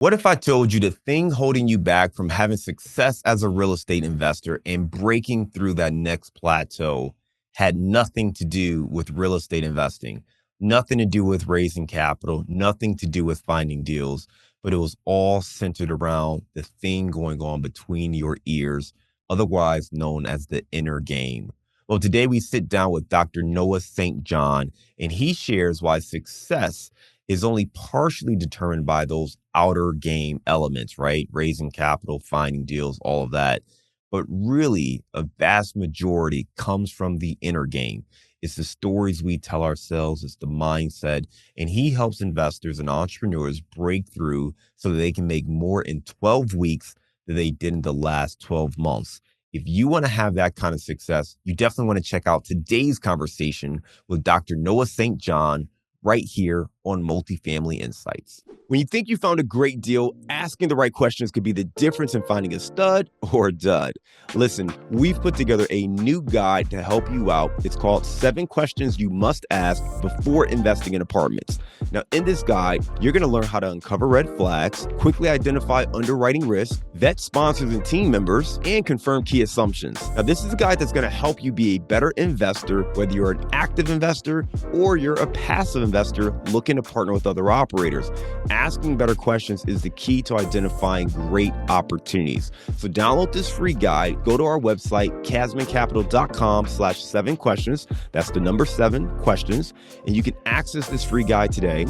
What if I told you the thing holding you back from having success as a real estate investor and breaking through that next plateau had nothing to do with real estate investing, nothing to do with raising capital, nothing to do with finding deals, but it was all centered around the thing going on between your ears, otherwise known as the inner game? Well, today we sit down with Dr. Noah St. John, and he shares why success is only partially determined by those outer game elements, right? Raising capital, finding deals, all of that. But really, a vast majority comes from the inner game. It's the stories we tell ourselves, it's the mindset. And he helps investors and entrepreneurs break through so that they can make more in 12 weeks than they did in the last 12 months. If you want to have that kind of success, you definitely want to check out today's conversation with Dr. Noah St. John right here on Multifamily Insights. When you think you found a great deal, asking the right questions could be the difference in finding a stud or a dud. Listen, we've put together a new guide to help you out. It's called 7 Questions You Must Ask Before Investing in Apartments. Now, in this guide, you're going to learn how to uncover red flags, quickly identify underwriting risk, vet sponsors and team members, and confirm key assumptions. Now, this is a guide that's going to help you be a better investor, whether you're an active investor or you're a passive investor looking to partner with other operators. Asking better questions is the key to identifying great opportunities. So download this free guide. Go to our website, casmoncapital.com/7 questions. That's the number 7 questions. And you can access this free guide today.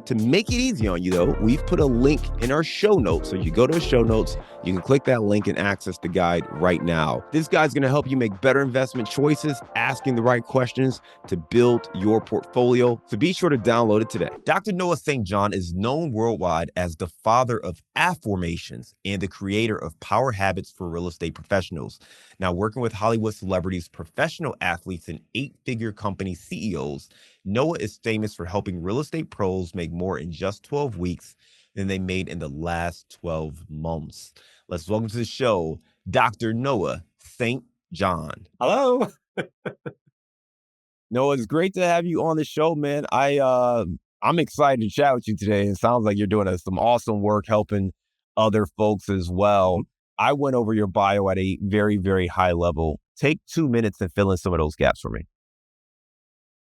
To make it easy on you, though, we've put a link in our show notes. So you go to the show notes, you can click that link and access the guide right now. This guide's going to help you make better investment choices, asking the right questions to build your portfolio. So be sure to download it today. Dr. Noah St. John is known worldwide as the Father of Afformations and the creator of Power Habits for real estate professionals. Now, working with Hollywood celebrities, professional athletes, and 8-figure company CEOs, Noah is famous for helping real estate pros make more in just 12 weeks than they made in the last 12 months. Let's welcome to the show, Dr. Noah St. John. Hello. Noah, it's great to have you on the show, man. I'm excited to chat with you today. It sounds like you're doing some awesome work helping other folks as well. I went over your bio at a very, very high level. Take 2 minutes and fill in some of those gaps for me.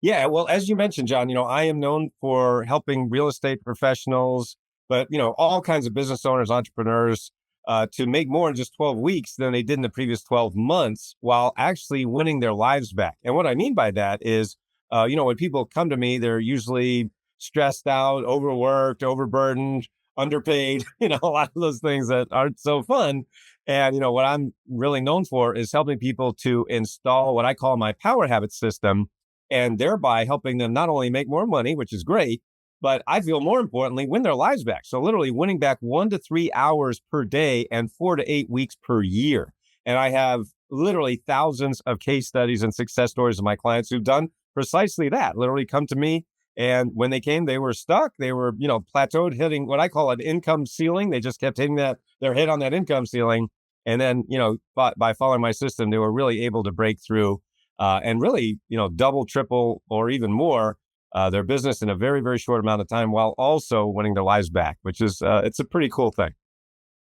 Yeah, well, as you mentioned, John, I am known for helping real estate professionals, but, all kinds of business owners, entrepreneurs, to make more in just 12 weeks than they did in the previous 12 months while actually winning their lives back. And what I mean by that is, when people come to me, they're usually stressed out, overworked, overburdened, underpaid, a lot of those things that aren't so fun. And, what I'm really known for is helping people to install what I call my power habit system, and thereby helping them not only make more money, which is great, but I feel more importantly, win their lives back. So literally winning back 1 to 3 hours per day and 4 to 8 weeks per year. And I have literally thousands of case studies and success stories of my clients who've done precisely that, literally come to me. And when they came, they were stuck. They were, plateaued, hitting what I call an income ceiling. They just kept hitting their head on that income ceiling. And then, by following my system, they were really able to break through and really, double, triple, or even more their business in a very, very short amount of time while also winning their lives back, which is, it's a pretty cool thing.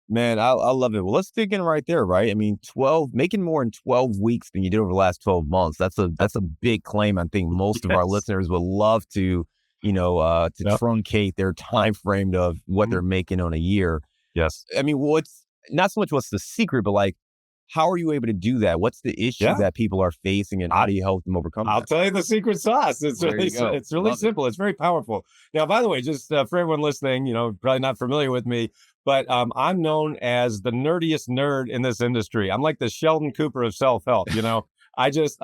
Man, I love it. Well, let's dig in right there, right? I mean, making more in 12 weeks than you did over the last 12 months. That's a big claim. I think most of our listeners would love to, truncate their time frame of what they're making on a year. Yes. I mean, what's not so much what's the secret, but like, how are you able to do that? What's the issue that people are facing, and how do you help them overcome I'll that? tell you the secret sauce. It's really simple. It's very powerful. Now, by the way, just for everyone listening, probably not familiar with me, but I'm known as the nerdiest nerd in this industry. I'm like the Sheldon Cooper of self-help. I'm just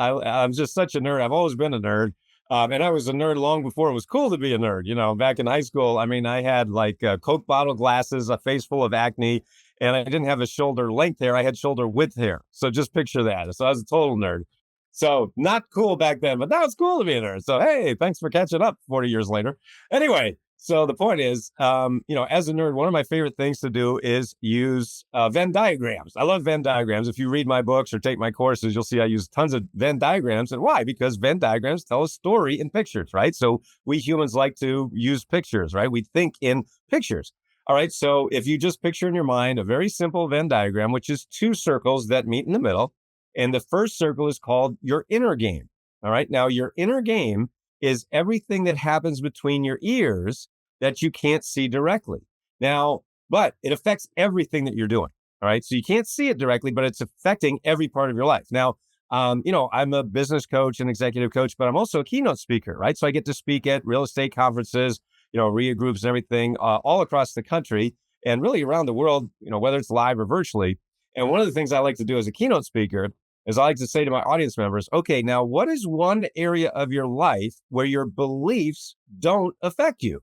such a nerd. I've always been a nerd. And I was a nerd long before it was cool to be a nerd. Back in high school, I mean, I had like Coke bottle glasses, a face full of acne, and I didn't have a shoulder length hair. I had shoulder width hair. So just picture that. So I was a total nerd. So not cool back then, but now it's cool to be a nerd. So, hey, thanks for catching up 40 years later. Anyway, so the point is, as a nerd, one of my favorite things to do is use Venn diagrams. I love Venn diagrams. If you read my books or take my courses, you'll see I use tons of Venn diagrams. And why? Because Venn diagrams tell a story in pictures, right? So we humans like to use pictures, right? We think in pictures. All right. So if you just picture in your mind a very simple Venn diagram, which is two circles that meet in the middle, and the first circle is called your inner game. All right. Now, your inner game is everything that happens between your ears that you can't see directly. Now, but it affects everything that you're doing. All right. So you can't see it directly, but it's affecting every part of your life. Now, I'm a business coach and executive coach, but I'm also a keynote speaker, right? So I get to speak at real estate conferences, RIA groups and everything, all across the country and really around the world, whether it's live or virtually. And one of the things I like to do as a keynote speaker is I like to say to my audience members, okay, now what is one area of your life where your beliefs don't affect you?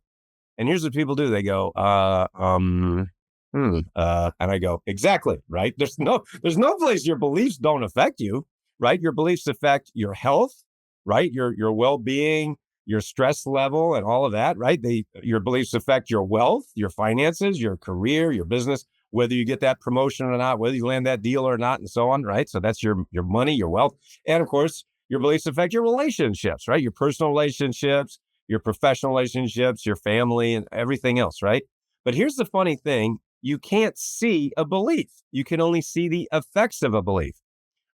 And here's what people do. They go, and I go, exactly, right? There's no place your beliefs don't affect you, right? Your beliefs affect your health, right? Your well-being, your stress level and all of that, right? Your beliefs affect your wealth, your finances, your career, your business, whether you get that promotion or not, whether you land that deal or not, and so on, right? So that's your money, your wealth. And of course, your beliefs affect your relationships, right? Your personal relationships, your professional relationships, your family, and everything else, right? But here's the funny thing. You can't see a belief. You can only see the effects of a belief,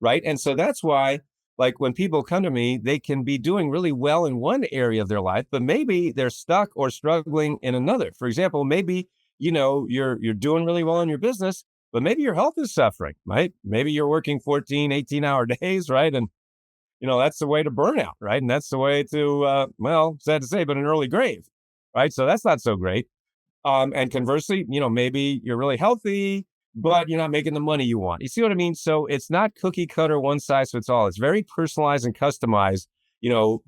right? And so that's why, like when people come to me, they can be doing really well in one area of their life, but maybe they're stuck or struggling in another. For example, maybe, you're doing really well in your business, but maybe your health is suffering, right? Maybe you're working 14, 18-hour days, right? And that's the way to burnout, right? And that's the way to, sad to say, but an early grave, right? So that's not so great. And conversely, maybe you're really healthy, but you're not making the money you want. You see what I mean? So it's not cookie cutter, one size fits all. It's very personalized and customized,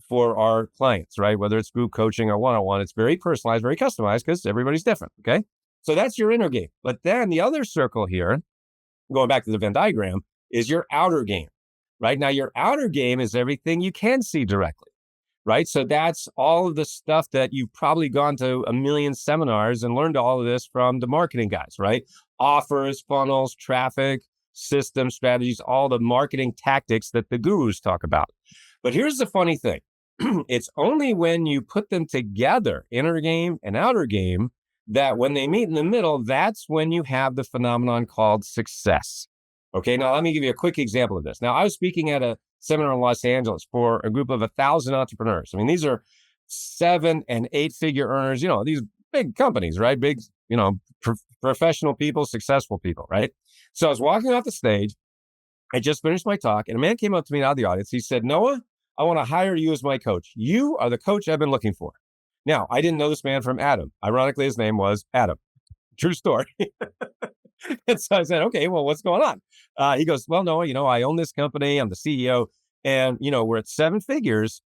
for our clients, right? Whether it's group coaching or one-on-one, it's very personalized, very customized because everybody's different. Okay. So that's your inner game. But then the other circle here, going back to the Venn diagram, is your outer game, right? Now, your outer game is everything you can see directly, right? So that's all of the stuff that you've probably gone to a million seminars and learned all of this from the marketing guys, right? Offers, funnels, traffic, system strategies, all the marketing tactics that the gurus talk about. But here's the funny thing. It's only when you put them together, inner game and outer game, that when they meet in the middle, that's when you have the phenomenon called success. Okay, now let me give you a quick example of this. Now, I was speaking at a seminar in Los Angeles for a group of 1,000 entrepreneurs. I mean, these are 7 and 8 figure earners, these big companies, right? Big, professional people, successful people, right? So I was walking off the stage. I just finished my talk and a man came up to me out of the audience. He said, Noah, I want to hire you as my coach. You are the coach I've been looking for. Now, I didn't know this man from Adam. Ironically, his name was Adam. True story. And so I said, okay, well, what's going on? He goes, well, Noah, I own this company. I'm the CEO. And, we're at 7 figures,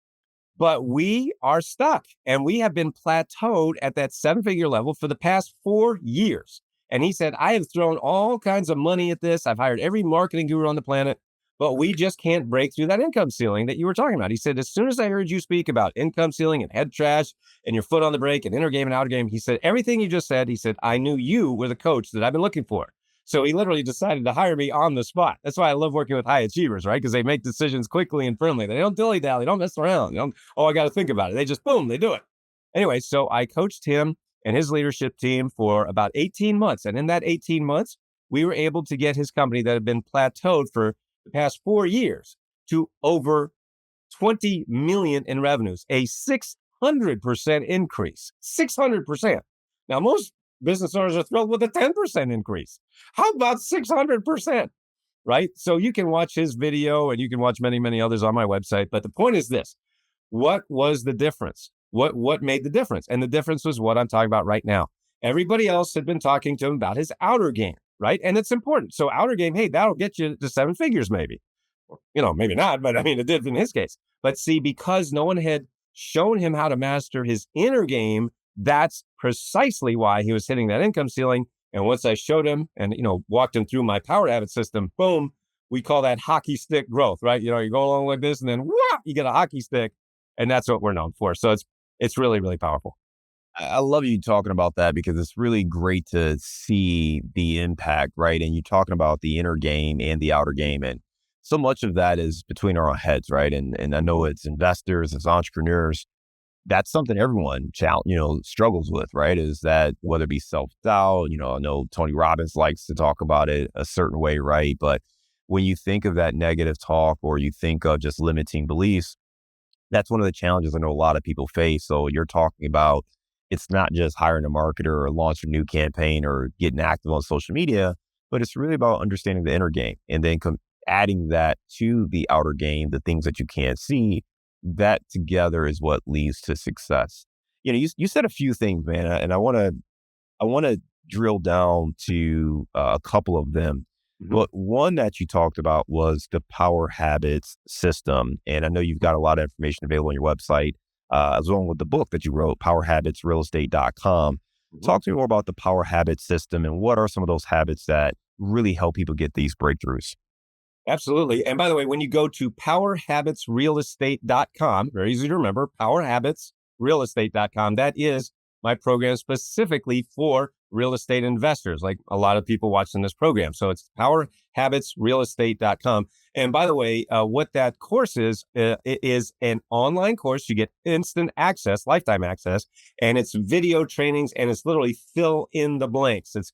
but we are stuck and we have been plateaued at that 7-figure level for the past 4 years. And he said, I have thrown all kinds of money at this. I've hired every marketing guru on the planet, but we just can't break through that income ceiling that you were talking about. He said, as soon as I heard you speak about income ceiling and head trash and your foot on the brake and inner game and outer game, he said, everything you just said, he said, I knew you were the coach that I've been looking for. So he literally decided to hire me on the spot. That's why I love working with high achievers, right? Because they make decisions quickly and firmly. They don't dilly-dally, they don't mess around. I got to think about it. They just, boom, they do it. Anyway, so I coached him and his leadership team for about 18 months. And in that 18 months, we were able to get his company that had been plateaued for the past 4 years to over 20 million in revenues, a 600% increase, 600%. Now, most business owners are thrilled with a 10% increase. How about 600%? Right? So you can watch his video and you can watch many, many others on my website. But the point is this. What was the difference? What made the difference? And the difference was what I'm talking about right now. Everybody else had been talking to him about his outer game, right? And it's important. So outer game, hey, that'll get you to 7 figures maybe. Maybe not, but I mean, it did in his case. But see, because no one had shown him how to master his inner game, that's precisely why he was hitting that income ceiling. And once I showed him and, walked him through my power habit system, boom, we call that hockey stick growth, right? You go along like this and then whop, you get a hockey stick. And that's what we're known for. So it's really, really powerful. I love you talking about that because it's really great to see the impact, right? And you're talking about the inner game and the outer game. And so much of that is between our own heads, right? And I know it's investors, it's entrepreneurs. that's something everyone struggles with, right? Is that whether it be self-doubt, I know Tony Robbins likes to talk about it a certain way, right? But when you think of that negative talk or you think of just limiting beliefs, that's one of the challenges I know a lot of people face. So you're talking about it's not just hiring a marketer or launching a new campaign or getting active on social media, but it's really about understanding the inner game and then adding that to the outer game, the things that you can't see. That together is what leads to success. You said a few things, man, and I want to drill down to a couple of them. Mhm. But one that you talked about was the Power Habits system. And I know you've got a lot of information available on your website, as well with the book that you wrote, powerhabitsrealestate.com. Mhm. Talk to me more about the Power Habits system and what are some of those habits that really help people get these breakthroughs? Absolutely. And by the way, when you go to powerhabitsrealestate.com, very easy to remember, powerhabitsrealestate.com, that is my program specifically for real estate investors, like a lot of people watching this program. So it's powerhabitsrealestate.com. And by the way, what that course is, it is an online course. You get instant access, lifetime access, and it's video trainings and it's literally fill in the blanks. It's,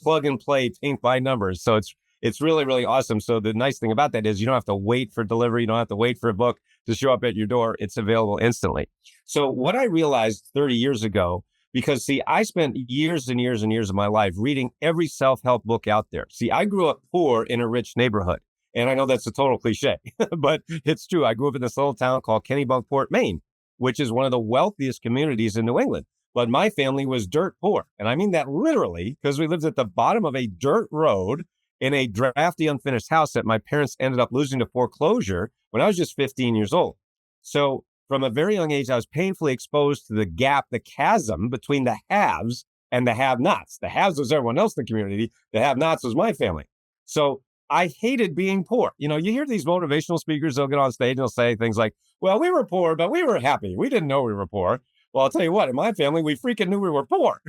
plug and play, paint by numbers. So it's really, really awesome. So the nice thing about that is you don't have to wait for delivery. You don't have to wait for a book to show up at your door. It's available instantly. So what I realized 30 years ago, because see, I spent years and years and years of my life reading every self-help book out there. See, I grew up poor in a rich neighborhood. And I know that's a total cliche, but it's true. I grew up in this little town called Kennebunkport, Maine, which is one of the wealthiest communities in New England. But my family was dirt poor. And I mean that literally because we lived at the bottom of a dirt road in a drafty, unfinished house that my parents ended up losing to foreclosure when I was just 15 years old. So from a very young age, I was painfully exposed to the gap, the chasm between the haves and the have-nots. The haves was everyone else in the community. The have-nots was my family. So I hated being poor. You hear these motivational speakers, they'll get on stage and they'll say things like, well, we were poor, but we were happy. We didn't know we were poor. Well, I'll tell you what, in my family, we freaking knew we were poor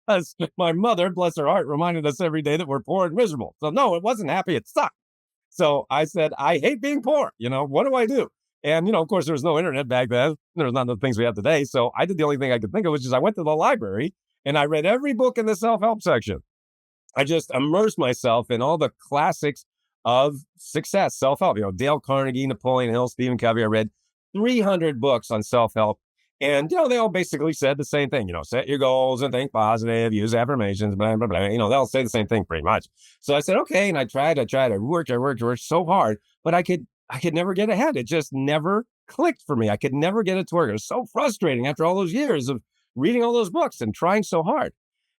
because my mother, bless her heart, reminded us every day that we're poor and miserable. So no, it wasn't happy. It sucked. So I said, I hate being poor. What do I do? And, of course, there was no internet back then. There's none of the things we have today. So I did the only thing I could think of, which is I went to the library and I read every book in the self-help section. I just immersed myself in all the classics of success, self-help, Dale Carnegie, Napoleon Hill, Stephen Covey. I read 300 books on self-help. And, they all basically said the same thing, set your goals and think positive, use affirmations, blah, blah, blah. They all say the same thing pretty much. So I said, okay. And I tried, I worked so hard, but I could never get ahead. It just never clicked for me. I could never get it to work. It was so frustrating after all those years of reading all those books and trying so hard.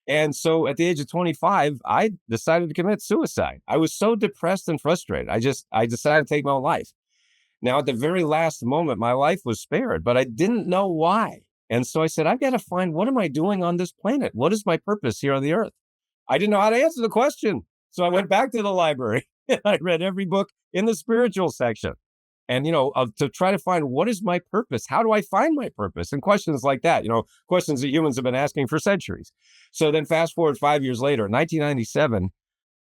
And so at the age of 25, I decided to commit suicide. I was so depressed and frustrated. I decided to take my own life. Now, at the very last moment, my life was spared, but I didn't know why. And so I said, I've got to find, what am I doing on this planet? What is my purpose here on the earth? I didn't know how to answer the question. So I went back to the library and I read every book in the spiritual section. And, to try to find, what is my purpose? How do I find my purpose? And questions like that, questions that humans have been asking for centuries. So then fast forward 5 years later, 1997,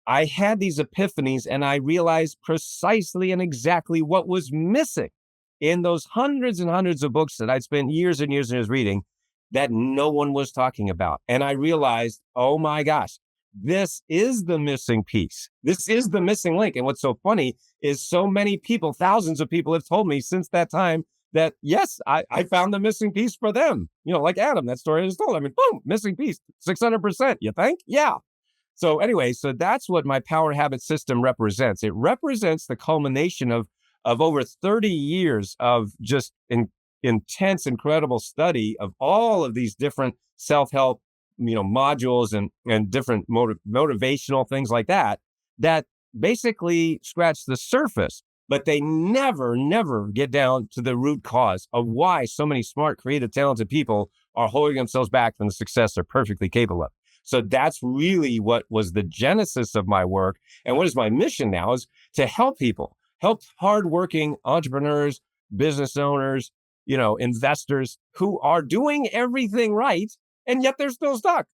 I had these epiphanies and I realized precisely and exactly what was missing in those hundreds and hundreds of books that I'd spent years and years and years reading that no one was talking about. And I realized, oh my gosh, this is the missing piece. This is the missing link. And what's so funny is so many people, thousands of people have told me since that time that, yes, I found the missing piece for them. Like Adam, that story I just told. I mean, boom, missing piece, 600%. You think? Yeah. So anyway, so that's what my power habit system represents. It represents the culmination of over 30 years of just intense, incredible study of all of these different self-help, modules and different motivational things like that, that basically scratch the surface, but they never, never get down to the root cause of why so many smart, creative, talented people are holding themselves back from the success they're perfectly capable of. So that's really what was the genesis of my work. And what is my mission now is to help people, help hardworking entrepreneurs, business owners, investors who are doing everything right, and yet they're still stuck.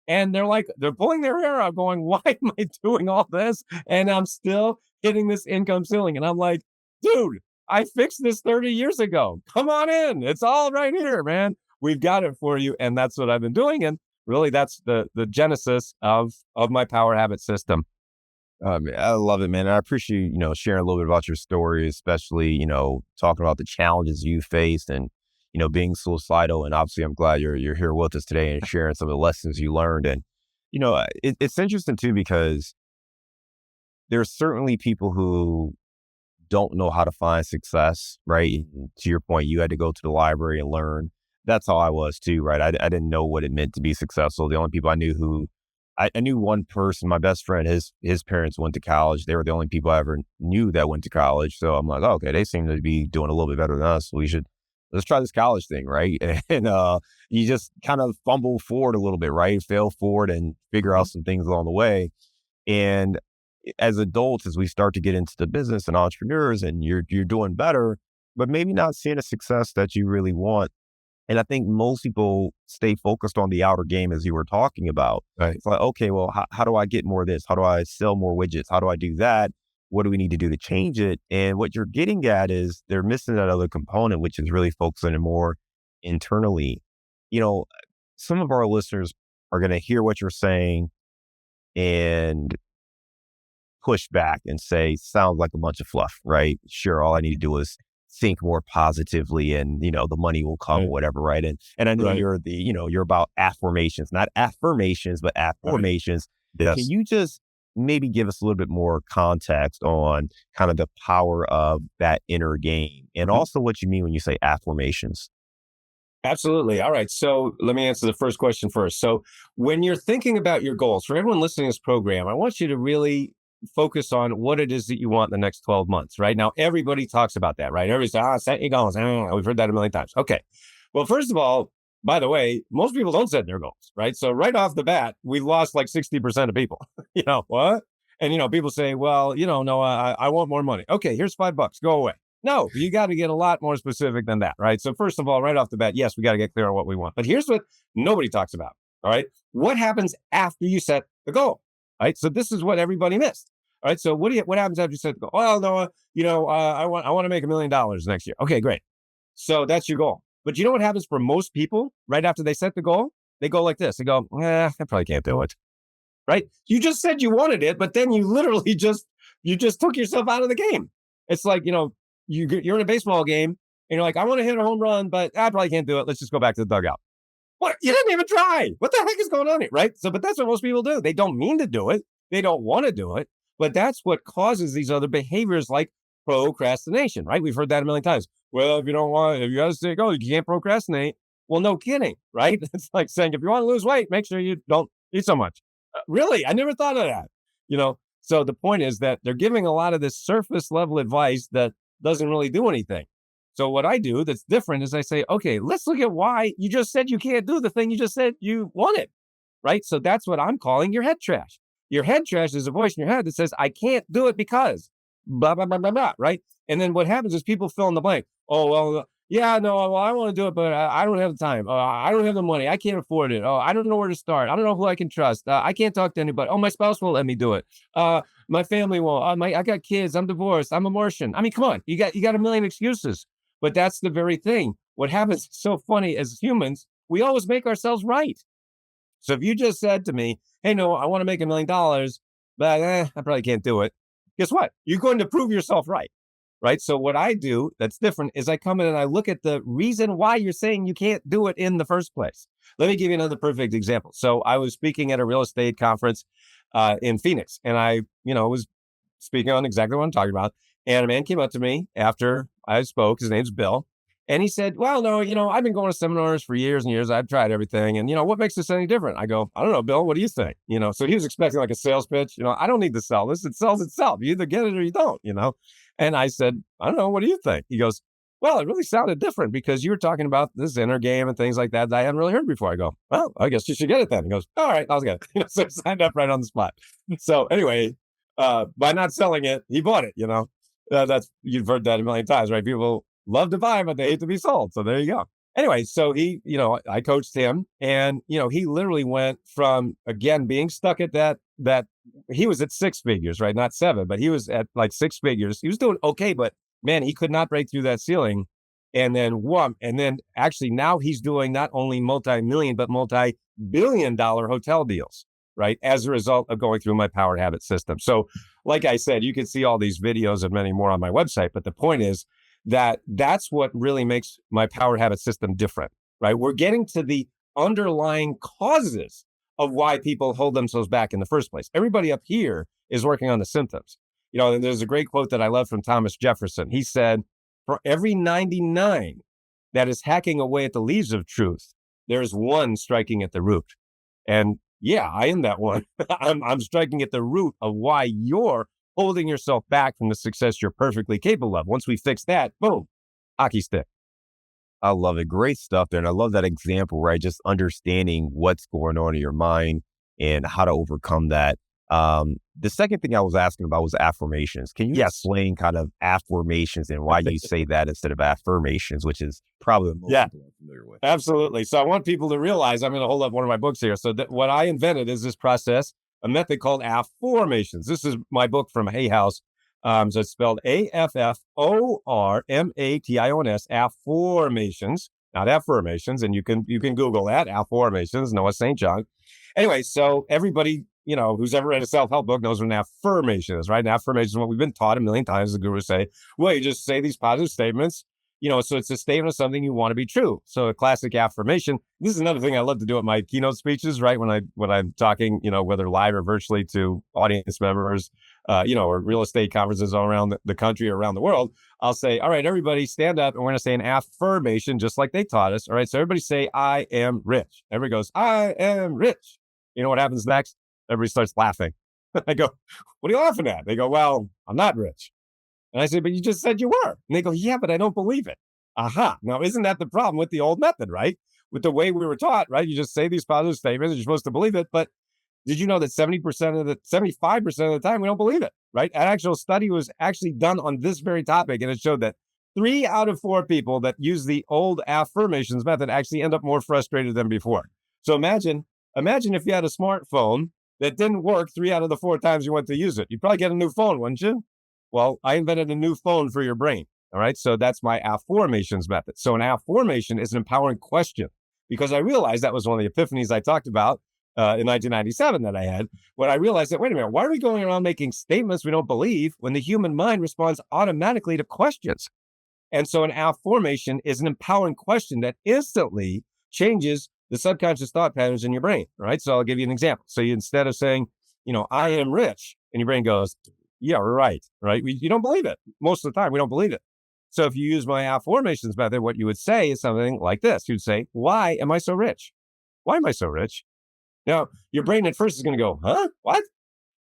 And they're pulling their hair out going, why am I doing all this? And I'm still hitting this income ceiling. And I'm like, dude, I fixed this 30 years ago. Come on in. It's all right here, man. We've got it for you. And that's what I've been doing. And really, that's the genesis of my power habit system. I love it, man. I appreciate, sharing a little bit about your story, especially, talking about the challenges you faced and, being suicidal. And obviously I'm glad you're here with us today and sharing some of the lessons you learned. And, it's interesting too, because there's certainly people who don't know how to find success, right? And to your point, you had to go to the library and learn. That's how I was too, right? I didn't know what it meant to be successful. The only people I knew I knew one person, my best friend, his parents went to college. They were the only people I ever knew that went to college. So I'm like, oh, okay, they seem to be doing a little bit better than us. Let's try this college thing, right? And you just kind of fumble forward a little bit, right? Fail forward and figure out some things along the way. And as adults, as we start to get into the business and entrepreneurs, and you're doing better, but maybe not seeing a success that you really want. And I think most people stay focused on the outer game, as you were talking about. Right. It's like, okay, well, how do I get more of this? How do I sell more widgets? How do I do that? What do we need to do to change it? And what you're getting at is they're missing that other component, which is really focusing more internally. You know, some of our listeners are going to hear what you're saying and push back and say, sounds like a bunch of fluff, right? Sure, all I need to do is think more positively and, the money will come or Right. whatever, right? And I know Right. you're about affirmations, not affirmations, but Right. affirmations. Can Yes. you just maybe give us a little bit more context on kind of the power of that inner game and Mhm. also what you mean when you say affirmations? Absolutely. All right. So let me answer the first question first. So when you're thinking about your goals, for everyone listening to this program, I want you to really focus on what it is that you want in the next 12 months. Right now, everybody talks about that, right? Everybody says, set your goals. We've heard that a million times. Okay. Well, first of all, by the way, most people don't set their goals, right? So right off the bat, we lost like 60% of people. What? And, people say, well, no, I want more money. Okay, here's $5. Go away. No, you got to get a lot more specific than that, right? So first of all, right off the bat, yes, we got to get clear on what we want. But here's what nobody talks about. All right. What happens after you set the goal? Right. So this is what everybody missed. All right. So what happens after you set the goal? Well, Noah, I want to make $1 million next year. Okay, great. So that's your goal. But you know what happens for most people right after they set the goal? They go like this. They go, I probably can't do it. Right. You just said you wanted it, but then you literally just took yourself out of the game. It's like, you're in a baseball game and you're like, I want to hit a home run, but I probably can't do it. Let's just go back to the dugout. What? You didn't even try. What the heck is going on here? Right. So, but that's what most people do. They don't mean to do it. They don't want to do it. But that's what causes these other behaviors like procrastination, right? We've heard that a million times. Well, if you got to stay go, you can't procrastinate. Well, no kidding, right? It's like saying, if you want to lose weight, make sure you don't eat so much. Really? I never thought of that. So the point is that they're giving a lot of this surface level advice that doesn't really do anything. So what I do that's different is I say, okay, let's look at why you just said you can't do the thing you just said you wanted, right? So that's what I'm calling your head trash. Your head trash is a voice in your head that says, I can't do it because blah, blah, blah, blah, blah, right? And then what happens is people fill in the blank. Oh, well, yeah, no, well, I want to do it, but I don't have the time. I don't have the money. I can't afford it. Oh, I don't know where to start. I don't know who I can trust. I can't talk to anybody. Oh, my spouse won't let me do it. My family won't. I got kids. I'm divorced. I'm abortion. I mean, come on. You got a million excuses. But that's the very thing. What happens so funny as humans, we always make ourselves right. So if you just said to me, hey, no, I want to make $1 million, but I probably can't do it. Guess what? You're going to prove yourself right. Right. So what I do that's different is I come in and I look at the reason why you're saying you can't do it in the first place. Let me give you another perfect example. So I was speaking at a real estate conference in Phoenix, and I, was speaking on exactly what I'm talking about. And a man came up to me after I spoke. His name's Bill. And he said, well, no, I've been going to seminars for years and years. I've tried everything. And, what makes this any different? I go, I don't know, Bill, what do you think? So he was expecting like a sales pitch. I don't need to sell this. It sells itself. You either get it or you don't. And I said, I don't know. What do you think? He goes, well, it really sounded different because you were talking about this inner game and things like that I hadn't really heard before. I go, well, I guess you should get it then. He goes, all right, I'll get it. So I signed up right on the spot. So anyway, by not selling it, he bought it, that's, you've heard that a million times, right? People love to buy, but they hate to be sold. So there you go. Anyway, so he, I coached him and, he literally went from, again, being stuck at that he was at six figures, right? Not seven, but he was at like six figures. He was doing okay, but man, he could not break through that ceiling. And then whoop, and then actually now he's doing not only multi-million, but multi-billion-dollar hotel deals, right? As a result of going through my Power Habit system. So like I said, you can see all these videos and many more on my website. But the point is that that's what really makes my Power Habit system different, right? We're getting to the underlying causes of why people hold themselves back in the first place. Everybody up here is working on the symptoms. And there's a great quote that I love from Thomas Jefferson. He said, for every 99 that is hacking away at the leaves of truth, there's one striking at the root. And yeah, I am that one. I'm striking at the root of why you're holding yourself back from the success you're perfectly capable of. Once we fix that, boom, hockey stick. I love it. Great stuff there. And I love that example, right? Just understanding what's going on in your mind and how to overcome that. The second thing I was asking about was affirmations. Can you Yes. explain kind of affirmations and why you say that instead of affirmations, which is probably the most Yeah. people are familiar with? Absolutely. So I want people to realize, I'm going to hold up one of my books here. So that what I invented is this process, a method called Afformations. This is my book from Hay House. So it's spelled Afformations, Afformations, not affirmations. And you can Google that, Afformations, Noah St. John. Anyway, so everybody, who's ever read a self-help book knows what an affirmation is, right? An affirmation is what we've been taught a million times. The gurus say, well, you just say these positive statements. So it's a statement of something you want to be true. So a classic affirmation. This is another thing I love to do at my keynote speeches, right? When I'm talking, whether live or virtually to audience members, or real estate conferences all around the country or around the world, I'll say, all right, everybody stand up and we're going to say an affirmation just like they taught us. All right. So everybody say, I am rich. Everybody goes, I am rich. You know what happens next? Everybody starts laughing. I go, what are you laughing at? They go, well, I'm not rich. And I said, but you just said you were. And they go, yeah, but I don't believe it. Aha. Now, isn't that the problem with the old method, right? With the way we were taught, right? You just say these positive statements and you're supposed to believe it. But did you know that 75% of the time we don't believe it, right? An actual study was actually done on this very topic. And it showed that 3 out of 4 people that use the old affirmations method actually end up more frustrated than before. So imagine if you had a smartphone that didn't work 3 out of the 4 times you went to use it. You'd probably get a new phone, wouldn't you? Well, I invented a new phone for your brain. All right. So that's my Afformations method. So an affirmation is an empowering question because I realized that was one of the epiphanies I talked about in 1997 that I had when I realized that, wait a minute, why are we going around making statements we don't believe when the human mind responds automatically to questions? And so an affirmation is an empowering question that instantly changes the subconscious thought patterns in your brain. Right. So I'll give you an example. So instead of saying, I am rich, and your brain goes, yeah, right. You don't believe it. Most of the time, we don't believe it. So if you use my affirmations method, what you would say is something like this. You'd say, why am I so rich? Why am I so rich? Now, your brain at first is going to go, huh? What?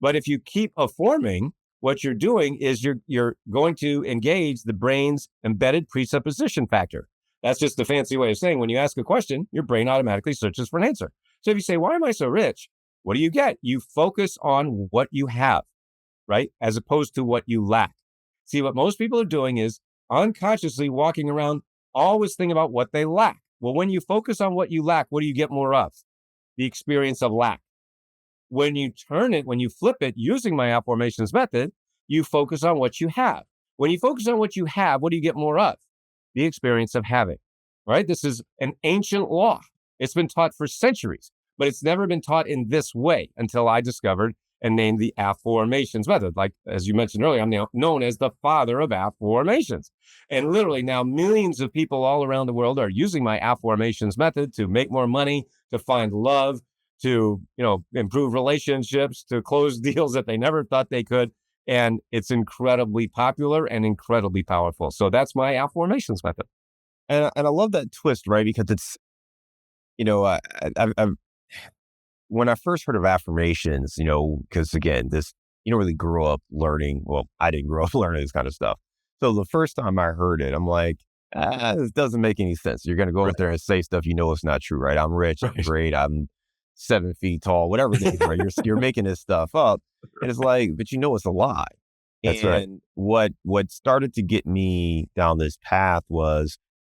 But if you keep affirming, what you're doing is you're going to engage the brain's embedded presupposition factor. That's just a fancy way of saying when you ask a question, your brain automatically searches for an answer. So if you say, why am I so rich? What do you get? You focus on what you have, right? As opposed to what you lack. See, what most people are doing is unconsciously walking around always thinking about what they lack. Well, when you focus on what you lack, what do you get more of? The experience of lack. When you flip it using my affirmations method, you focus on what you have. When you focus on what you have, what do you get more of? The experience of having, right? This is an ancient law. It's been taught for centuries, but it's never been taught in this way until I discovered and named the Afformations method. Like, as you mentioned earlier, I'm now known as the Father of Afformations. And literally now millions of people all around the world are using my Afformations method to make more money, to find love, to, improve relationships, to close deals that they never thought they could. And it's incredibly popular and incredibly powerful. So that's my Afformations method. And I love that twist, right? Because it's, I've when I first heard of affirmations, because again, you don't really grow up learning. Well, I didn't grow up learning this kind of stuff. So the first time I heard it, I'm like, this doesn't make any sense. You're going to go out there and say stuff it's not true, right? I'm rich, I'm great, I'm 7 feet tall, whatever it is, right? You're making this stuff up. And it's like, but it's a lie. That's right. And what started to get me down this path was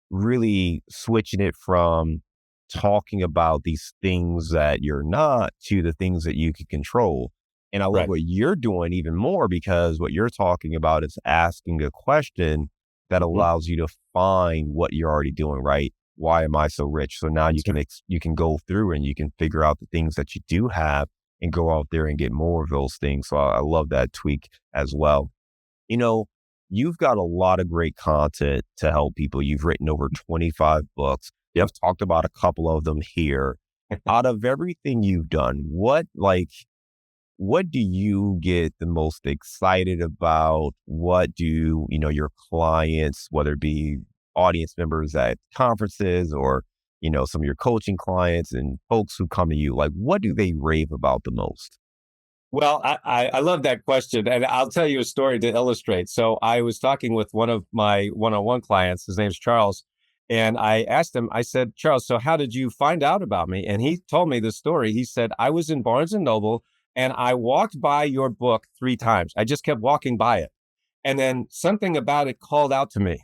really switching it from talking about these things that you're not to the things that you can control. And I love Right. what you're doing even more, because what you're talking about is asking a question that Hmm. allows you to find what you're already doing, right? Why am I so rich? So now you That's can right. you can go through and you can figure out the things that you do have and go out there and get more of those things. So I love that tweak as well. You know, you've got a lot of great content to help people. You've written over 25 books. Yep. You've talked about a couple of them here. Out of everything you've done, what do you get the most excited about? What do, your clients, whether it be audience members at conferences or, some of your coaching clients and folks who come to you, like, what do they rave about the most? Well, I love that question. And I'll tell you a story to illustrate. So I was talking with one of my one-on-one clients. His name's Charles. And I asked him, I said, Charles, so how did you find out about me? And he told me the story. He said, I was in Barnes and Noble and I walked by your book 3 times. I just kept walking by it. And then something about it called out to me.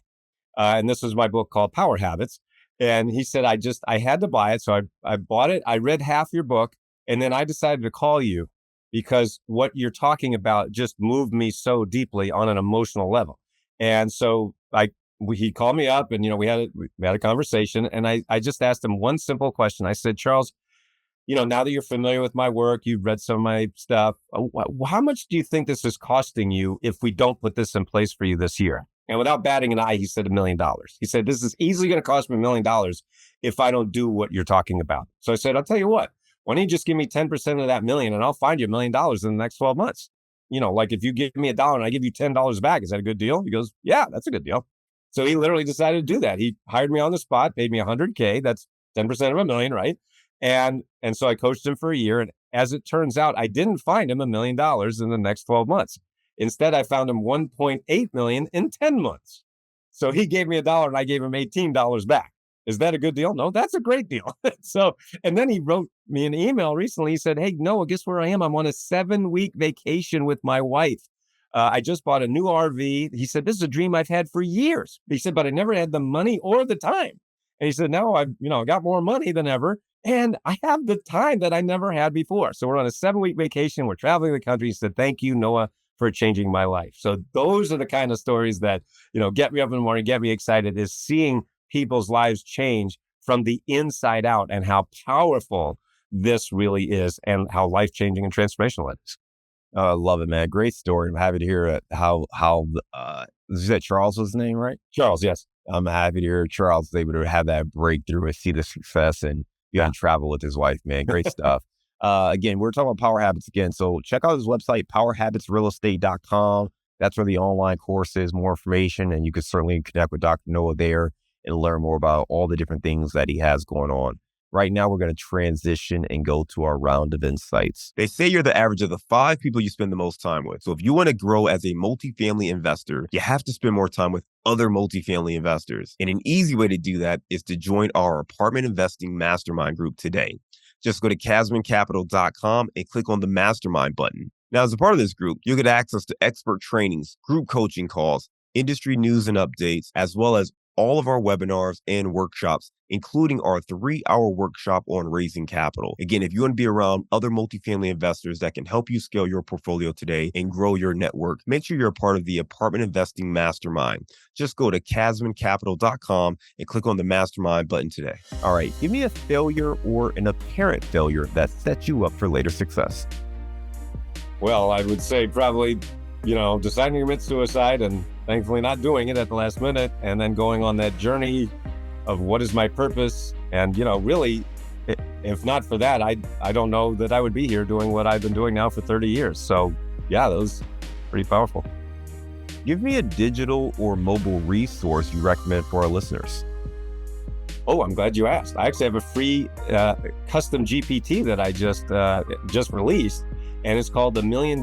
And this was my book called Power Habits. And he said, I had to buy it. So I bought it. I read half your book. And then I decided to call you because what you're talking about just moved me so deeply on an emotional level. And so he called me up and, we had a conversation and I just asked him one simple question. I said, Charles, now that you're familiar with my work, you've read some of my stuff. How much do you think this is costing you if we don't put this in place for you this year? And without batting an eye, he said $1 million. He said, this is easily going to cost me $1 million if I don't do what you're talking about. So I said, I'll tell you what, why don't you just give me 10% of that million and I'll find you $1 million in the next 12 months? Like if you give me $1 and I give you $10 back, is that a good deal? He goes, yeah, that's a good deal. So he literally decided to do that. He hired me on the spot, paid me 100K. That's 10% of $1 million, right? And so I coached him for a year. And as it turns out, I didn't find him $1 million in the next 12 months. Instead, I found him 1.8 million in 10 months. So he gave me $1 and I gave him $18 back. Is that a good deal? No, that's a great deal. And then he wrote me an email recently. He said, hey, Noah, guess where I am? I'm on a 7-week vacation with my wife. I just bought a new RV. He said, this is a dream I've had for years. He said, but I never had the money or the time. And he said, now I've, got more money than ever. And I have the time that I never had before. So we're on a 7-week vacation. We're traveling the country. He said, thank you, Noah, for changing my life. So those are the kind of stories that, get me up in the morning, get me excited, is seeing people's lives change from the inside out and how powerful this really is and how life-changing and transformational it is. I love it, man. Great story. I'm happy to hear is that Charles was his name, right? Charles, yes. I'm happy to hear Charles was able to have that breakthrough and see the success and Yeah. travel with his wife, man. Great stuff. Again, we're talking about Power Habits again. So check out his website, powerhabitsrealestate.com. That's where the online course is, more information, and you can certainly connect with Dr. Noah there and learn more about all the different things that he has going on. Right now, we're going to transition and go to our round of insights. They say you're the average of the 5 people you spend the most time with. So if you want to grow as a multifamily investor, you have to spend more time with other multifamily investors. And an easy way to do that is to join our apartment investing mastermind group today. Just go to casmoncapital.com and click on the mastermind button. Now, as a part of this group, you'll get access to expert trainings, group coaching calls, industry news and updates, as well as all of our webinars and workshops, including our 3-hour workshop on raising capital. Again, if you want to be around other multifamily investors that can help you scale your portfolio today and grow your network, make sure you're a part of the Apartment Investing Mastermind. Just go to casmoncapital.com and click on the Mastermind button today. All right, give me a failure or an apparent failure that sets you up for later success. Well, I would say probably, deciding to commit suicide and thankfully not doing it at the last minute, and then going on that journey of what is my purpose. And, really, if not for that, I don't know that I would be here doing what I've been doing now for 30 years. So yeah, those pretty powerful. Give me a digital or mobile resource you recommend for our listeners. Oh, I'm glad you asked. I actually have a free custom GPT that I just released. And it's called the $1 Million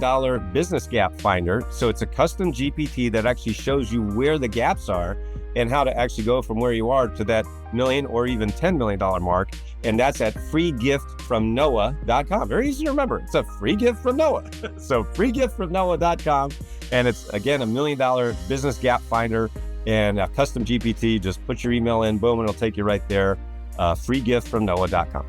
Business Gap Finder. So it's a custom GPT that actually shows you where the gaps are and how to actually go from where you are to that million or even $10 million mark. And that's at freegiftfromnoah.com. Very easy to remember. It's a free gift from Noah. So freegiftfromnoah.com. And it's, again, a $1 Million Business Gap Finder and a custom GPT. Just put your email in, boom, and it'll take you right there. Freegiftfromnoah.com.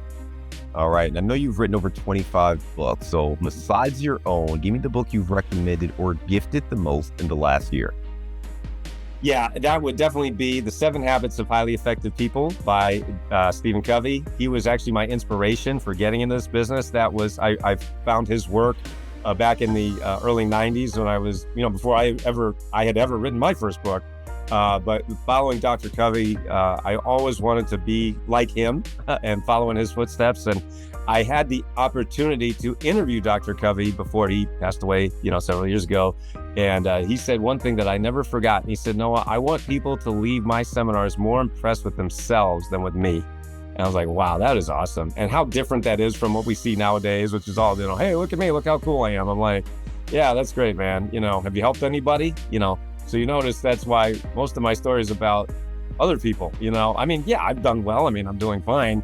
All right. And I know you've written over 25 books. So besides your own, give me the book you've recommended or gifted the most in the last year. Yeah, that would definitely be The 7 Habits of Highly Effective People by Stephen Covey. He was actually my inspiration for getting into this business. I found his work back in the early 90s when I was, before I had ever written my first book. But following Dr. Covey, I always wanted to be like him and follow in his footsteps. And I had the opportunity to interview Dr. Covey before he passed away, several years ago. And he said one thing that I never forgot. He said, Noah, I want people to leave my seminars more impressed with themselves than with me. And I was like, wow, that is awesome. And how different that is from what we see nowadays, which is all, hey, look at me, look how cool I am. I'm like, yeah, that's great, man. Have you helped anybody? So you notice that's why most of my stories about other people, I mean, yeah, I've done well. I mean, I'm doing fine,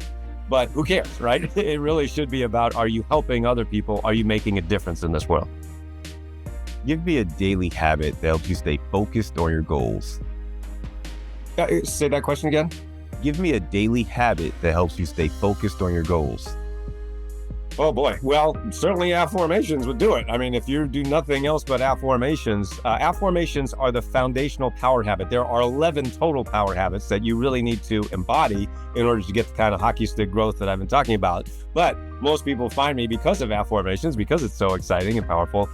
but who cares, right? It really should be about, are you helping other people? Are you making a difference in this world? Give me a daily habit that helps you stay focused on your goals. Say that question again. Give me a daily habit that helps you stay focused on your goals. Oh boy. Well, certainly Afformations would do it. I mean, if you do nothing else but Afformations are the foundational power habit. There are 11 total power habits that you really need to embody in order to get the kind of hockey stick growth that I've been talking about. But most people find me because of Afformations, because it's so exciting and powerful.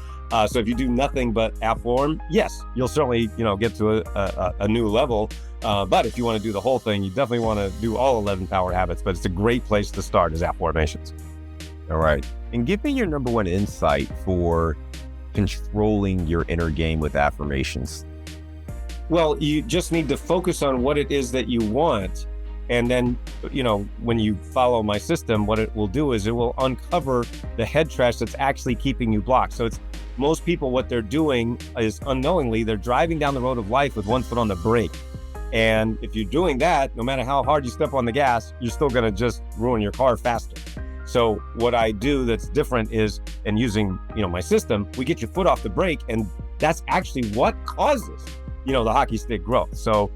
So if you do nothing but Afform, yes, you'll certainly, get to a new level. But if you want to do the whole thing, you definitely want to do all 11 power habits. But it's a great place to start is Afformations. All right. And give me your number one insight for controlling your inner game with affirmations. Well, you just need to focus on what it is that you want. And then, when you follow my system, what it will do is it will uncover the head trash that's actually keeping you blocked. So most people, what they're doing is unknowingly, they're driving down the road of life with one foot on the brake. And if you're doing that, no matter how hard you step on the gas, you're still going to just ruin your car faster. So what I do that's different is, and using, my system, we get your foot off the brake, and that's actually what causes, the hockey stick growth. So,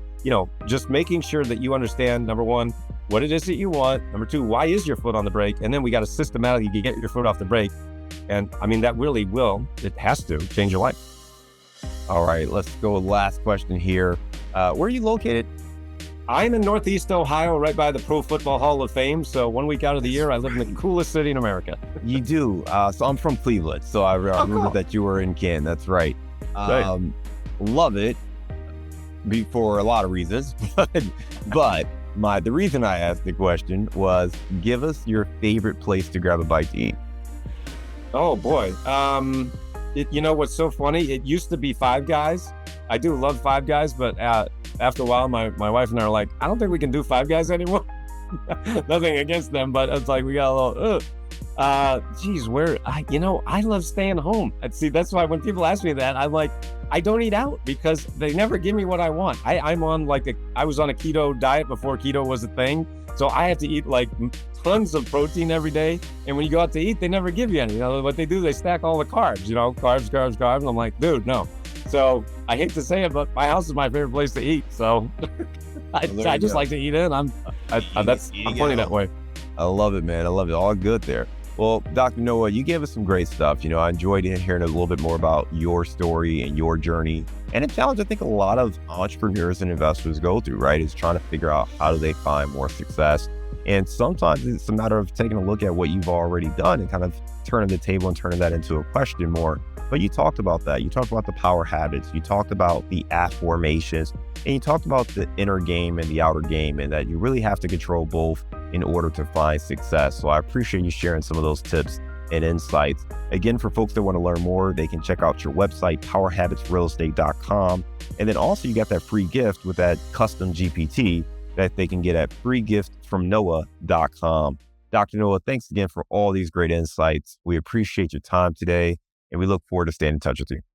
just making sure that you understand, number one, what it is that you want. Number two, why is your foot on the brake? And then we got to systematically get your foot off the brake. And I mean, that really it has to change your life. All right, let's go last question here. Where are you located? I'm in Northeast Ohio, right by the Pro Football Hall of Fame. So 1 week out of the year, I live in the coolest city in America. You do. So I'm from Cleveland. So I remember cool. that you were in Canton. That's right. Right. Love it for a lot of reasons. But the reason I asked the question was, give us your favorite place to grab a bite to eat. Oh, boy. What's so funny? It used to be Five Guys. I do love Five Guys, but after a while, my wife and I are like, I don't think we can do Five Guys anymore. Nothing against them, but it's like we got a little, I love staying home. See, that's why when people ask me that, I'm like, I don't eat out because they never give me what I want. I was on a keto diet before keto was a thing. So I have to eat tons of protein every day. And when you go out to eat, they never give you any. What they do, they stack all the carbs, carbs. I'm like, dude, no. So I hate to say it, but my house is my favorite place to eat. So I just like to eat in. I'm funny that way. I love it, man. I love it. All good there. Well, Dr. Noah, you gave us some great stuff. I enjoyed hearing a little bit more about your story and your journey, and a challenge I think a lot of entrepreneurs and investors go through, right? Is trying to figure out how do they find more success. And sometimes it's a matter of taking a look at what you've already done and kind of turning the table and turning that into a question more. But you talked about that. You talked about the power habits. You talked about the affirmations, and you talked about the inner game and the outer game, and that you really have to control both in order to find success. So I appreciate you sharing some of those tips and insights. Again, for folks that want to learn more, they can check out your website, powerhabitsrealestate.com. And then also you got that free gift with that custom GPT that they can get at freegiftfromnoah.com. Dr. Noah, thanks again for all these great insights. We appreciate your time today, and we look forward to staying in touch with you.